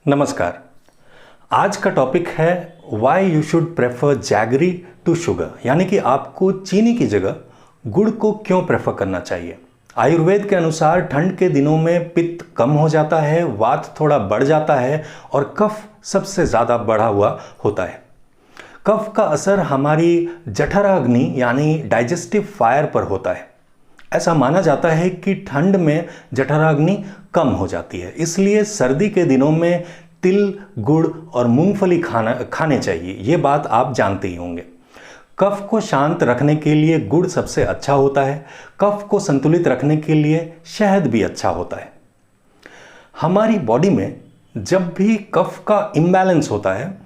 नमस्कार। आज का टॉपिक है why you should prefer jaggery to sugar, यानी कि आपको चीनी की जगह गुड़ को क्यों प्रेफर करना चाहिए। आयुर्वेद के अनुसार ठंड के दिनों में पित्त कम हो जाता है, वात थोड़ा बढ़ जाता है और कफ सबसे ज़्यादा बढ़ा हुआ होता है। कफ का असर हमारी जठराग्नि यानी डाइजेस्टिव फायर पर होता है। ऐसा माना जाता है कि ठंड में जठराग्नि कम हो जाती है, इसलिए सर्दी के दिनों में तिल, गुड़ और मूंगफली खाने चाहिए। ये बात आप जानते ही होंगे। कफ को शांत रखने के लिए गुड़ सबसे अच्छा होता है। कफ को संतुलित रखने के लिए शहद भी अच्छा होता है। हमारी बॉडी में जब भी कफ का इम्बैलेंस होता है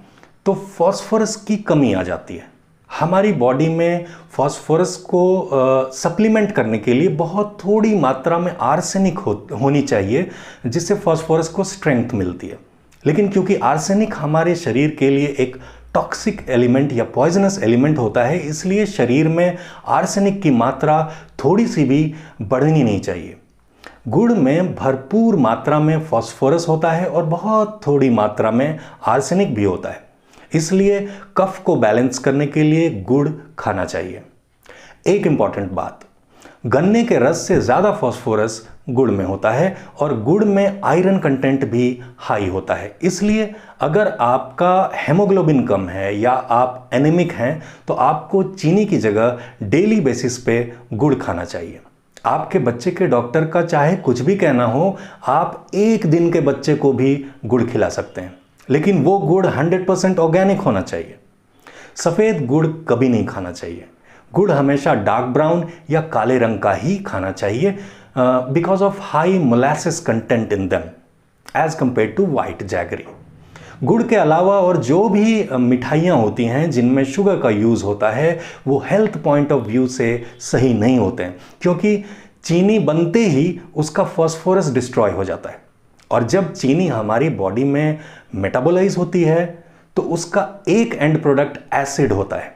तो फॉस्फोरस की कमी आ जाती है। हमारी बॉडी में फॉस्फोरस को सप्लीमेंट करने के लिए बहुत थोड़ी मात्रा में आर्सेनिक होनी चाहिए, जिससे फॉस्फोरस को स्ट्रेंथ मिलती है। लेकिन क्योंकि आर्सेनिक हमारे शरीर के लिए एक टॉक्सिक एलिमेंट या पॉइजनस एलिमेंट होता है, इसलिए शरीर में आर्सेनिक की मात्रा थोड़ी सी भी बढ़नी नहीं चाहिए। गुड़ में भरपूर मात्रा में फॉस्फोरस होता है और बहुत थोड़ी मात्रा में आर्सेनिक भी होता है, इसलिए कफ को बैलेंस करने के लिए गुड़ खाना चाहिए। एक इंपॉर्टेंट बात, गन्ने के रस से ज़्यादा फॉस्फोरस गुड़ में होता है और गुड़ में आयरन कंटेंट भी हाई होता है। इसलिए अगर आपका हेमोग्लोबिन कम है या आप एनीमिक हैं तो आपको चीनी की जगह डेली बेसिस पे गुड़ खाना चाहिए। आपके बच्चे के डॉक्टर का चाहे कुछ भी कहना हो, आप एक दिन के बच्चे को भी गुड़ खिला सकते हैं, लेकिन वो गुड़ 100% ऑर्गेनिक होना चाहिए। सफ़ेद गुड़ कभी नहीं खाना चाहिए। गुड़ हमेशा डार्क ब्राउन या काले रंग का ही खाना चाहिए because of high molasses content in them as compare to white jaggery. गुड़ के अलावा और जो भी मिठाइयाँ होती हैं जिनमें शुगर का यूज़ होता है, वो हेल्थ पॉइंट ऑफ व्यू से सही नहीं होते हैं, क्योंकि चीनी बनते ही उसका फॉस्फोरस डिस्ट्रॉय हो जाता है। और जब चीनी हमारी बॉडी में मेटाबोलाइज होती है तो उसका एक एंड प्रोडक्ट एसिड होता है,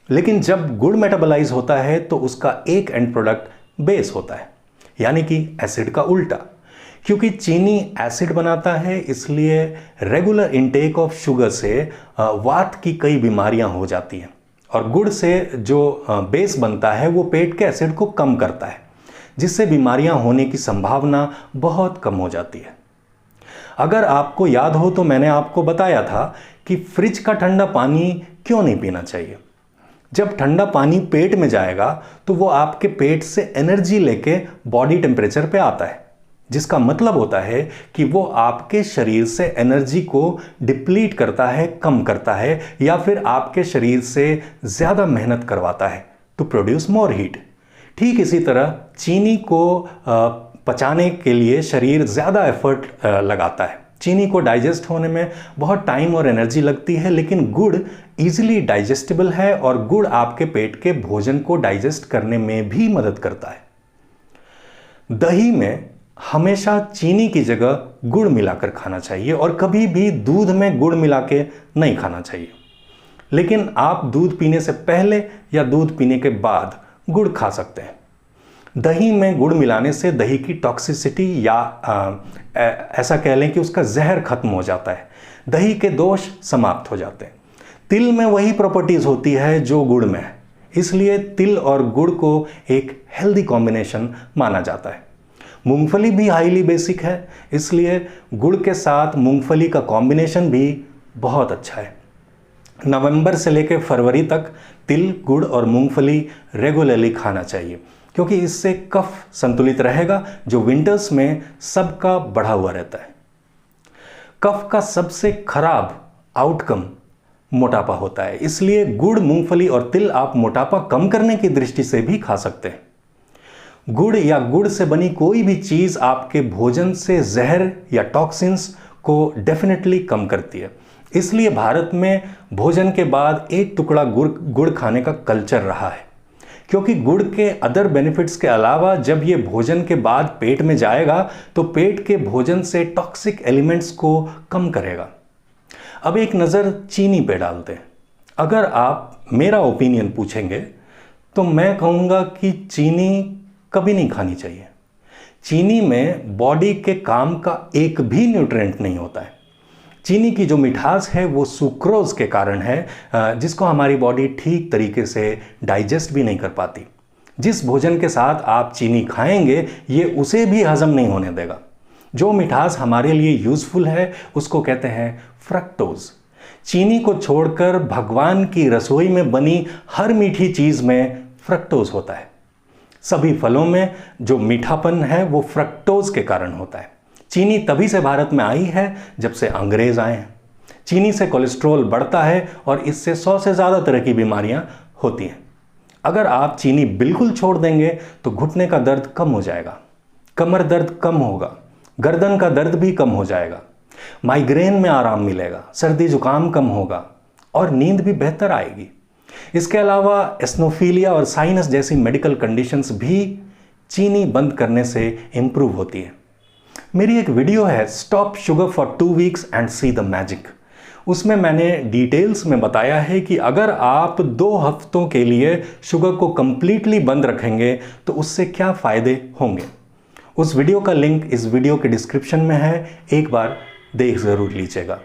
लेकिन जब गुड़ मेटाबोलाइज होता है तो उसका एक एंड प्रोडक्ट बेस होता है, यानी कि एसिड का उल्टा। क्योंकि चीनी एसिड बनाता है, इसलिए रेगुलर इनटेक ऑफ शुगर से वात की कई बीमारियां हो जाती हैं, और गुड़ से जो बेस बनता है वो पेट के एसिड को कम करता है, जिससे बीमारियां होने की संभावना बहुत कम हो जाती है। अगर आपको याद हो तो मैंने आपको बताया था कि फ्रिज का ठंडा पानी क्यों नहीं पीना चाहिए। जब ठंडा पानी पेट में जाएगा तो वो आपके पेट से एनर्जी लेके बॉडी टेम्परेचर पे आता है, जिसका मतलब होता है कि वो आपके शरीर से एनर्जी को डिप्लीट करता है, कम करता है, या फिर आपके शरीर से ज़्यादा मेहनत करवाता है टू प्रोड्यूस मोर हीट। ठीक इसी तरह चीनी को पचाने के लिए शरीर ज़्यादा एफर्ट लगाता है। चीनी को डाइजेस्ट होने में बहुत टाइम और एनर्जी लगती है, लेकिन गुड़ इजीली डाइजेस्टेबल है और गुड़ आपके पेट के भोजन को डाइजेस्ट करने में भी मदद करता है। दही में हमेशा चीनी की जगह गुड़ मिलाकर खाना चाहिए और कभी भी दूध में गुड़ मिला के नहीं खाना चाहिए। लेकिन आप दूध पीने से पहले या दूध पीने के बाद गुड़ खा सकते हैं। दही में गुड़ मिलाने से दही की टॉक्सिसिटी या ऐसा कह लें कि उसका जहर खत्म हो जाता है, दही के दोष समाप्त हो जाते हैं। तिल में वही प्रॉपर्टीज होती है जो गुड़ में है, इसलिए तिल और गुड़ को एक हेल्दी कॉम्बिनेशन माना जाता है। मूंगफली भी हाईली बेसिक है, इसलिए गुड़ के साथ मूंगफली का कॉम्बिनेशन भी बहुत अच्छा है। नवंबर से लेकर फरवरी तक तिल, गुड़ और मूंगफली रेगुलरली खाना चाहिए, क्योंकि इससे कफ संतुलित रहेगा जो विंटर्स में सबका बढ़ा हुआ रहता है। कफ का सबसे खराब आउटकम मोटापा होता है, इसलिए गुड़, मूंगफली और तिल आप मोटापा कम करने की दृष्टि से भी खा सकते हैं। गुड़ या गुड़ से बनी कोई भी चीज़ आपके भोजन से जहर या टॉक्सिन्स को डेफिनेटली कम करती है, इसलिए भारत में भोजन के बाद एक टुकड़ा गुड़ खाने का कल्चर रहा है। क्योंकि गुड़ के अदर बेनिफिट्स के अलावा जब ये भोजन के बाद पेट में जाएगा तो पेट के भोजन से टॉक्सिक एलिमेंट्स को कम करेगा। अब एक नज़र चीनी पे डालते हैं। अगर आप मेरा ओपिनियन पूछेंगे तो मैं कहूँगा कि चीनी कभी नहीं खानी चाहिए। चीनी में बॉडी के काम का एक भी न्यूट्रिएंट नहीं होता है। चीनी की जो मिठास है वो सुक्रोज के कारण है, जिसको हमारी बॉडी ठीक तरीके से डाइजेस्ट भी नहीं कर पाती। जिस भोजन के साथ आप चीनी खाएंगे ये उसे भी हजम नहीं होने देगा। जो मिठास हमारे लिए यूजफुल है उसको कहते हैं फ्रक्टोज। चीनी को छोड़कर भगवान की रसोई में बनी हर मीठी चीज में फ्रक्टोज होता है। सभी फलों में जो मीठापन है वो फ्रक्टोज के कारण होता है। चीनी तभी से भारत में आई है जब से अंग्रेज आए हैं। चीनी से कोलेस्ट्रॉल बढ़ता है और इससे 100 से ज़्यादा तरह की बीमारियां होती हैं। अगर आप चीनी बिल्कुल छोड़ देंगे तो घुटने का दर्द कम हो जाएगा, कमर दर्द कम होगा, गर्दन का दर्द भी कम हो जाएगा, माइग्रेन में आराम मिलेगा, सर्दी जुकाम कम होगा और नींद भी बेहतर आएगी। इसके अलावा एस्नोफीलिया और साइनस जैसी मेडिकल कंडीशंस भी चीनी बंद करने से इंप्रूव होती है। मेरी एक वीडियो है stop sugar for 2 weeks and see the magic. उसमें मैंने डिटेल्स में बताया है कि अगर आप 2 हफ्तों के लिए शुगर को कंप्लीटली बंद रखेंगे तो उससे क्या फ़ायदे होंगे। उस वीडियो का लिंक इस वीडियो के डिस्क्रिप्शन में है, एक बार देख ज़रूर लीजिएगा।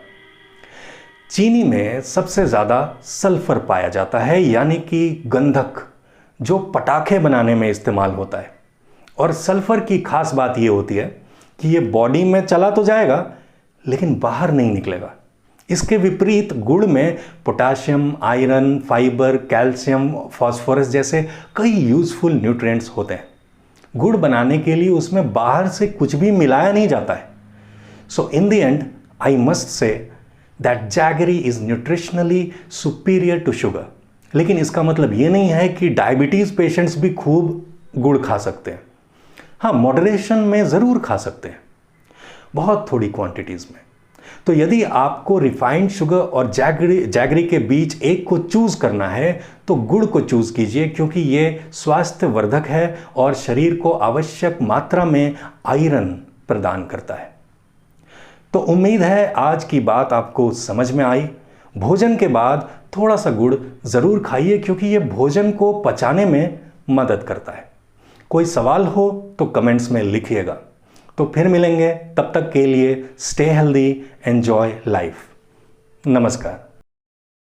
चीनी में सबसे ज़्यादा सल्फर पाया जाता है, यानी कि गंधक, जो पटाखे बनाने में इस्तेमाल होता है। और सल्फर की खास बात ये होती है कि ये बॉडी में चला तो जाएगा लेकिन बाहर नहीं निकलेगा। इसके विपरीत गुड़ में potassium, iron, fibre, calcium, phosphorus जैसे कई यूजफुल न्यूट्रिएंट्स होते हैं। गुड़ बनाने के लिए उसमें बाहर से कुछ भी मिलाया नहीं जाता है। So in the end I must say that jaggery is nutritionally superior to sugar. लेकिन इसका मतलब ये नहीं है कि डायबिटीज़ पेशेंट्स भी खूब गुड़ खा सकते हैं। हाँ, मॉडरेशन में ज़रूर खा सकते हैं, बहुत थोड़ी क्वांटिटीज़ में। तो यदि आपको रिफाइंड शुगर और जैगरी के बीच एक को चूज़ करना है तो गुड़ को चूज़ कीजिए, क्योंकि ये स्वास्थ्यवर्धक है और शरीर को आवश्यक मात्रा में आयरन प्रदान करता है। तो उम्मीद है आज की बात आपको समझ में आई। भोजन के बाद थोड़ा सा गुड़ ज़रूर खाइए, क्योंकि ये भोजन को पचाने में मदद करता है। कोई सवाल हो तो कमेंट्स में लिखिएगा। तो फिर मिलेंगे, तब तक के लिए स्टे हेल्दी, एंजॉय लाइफ। नमस्कार।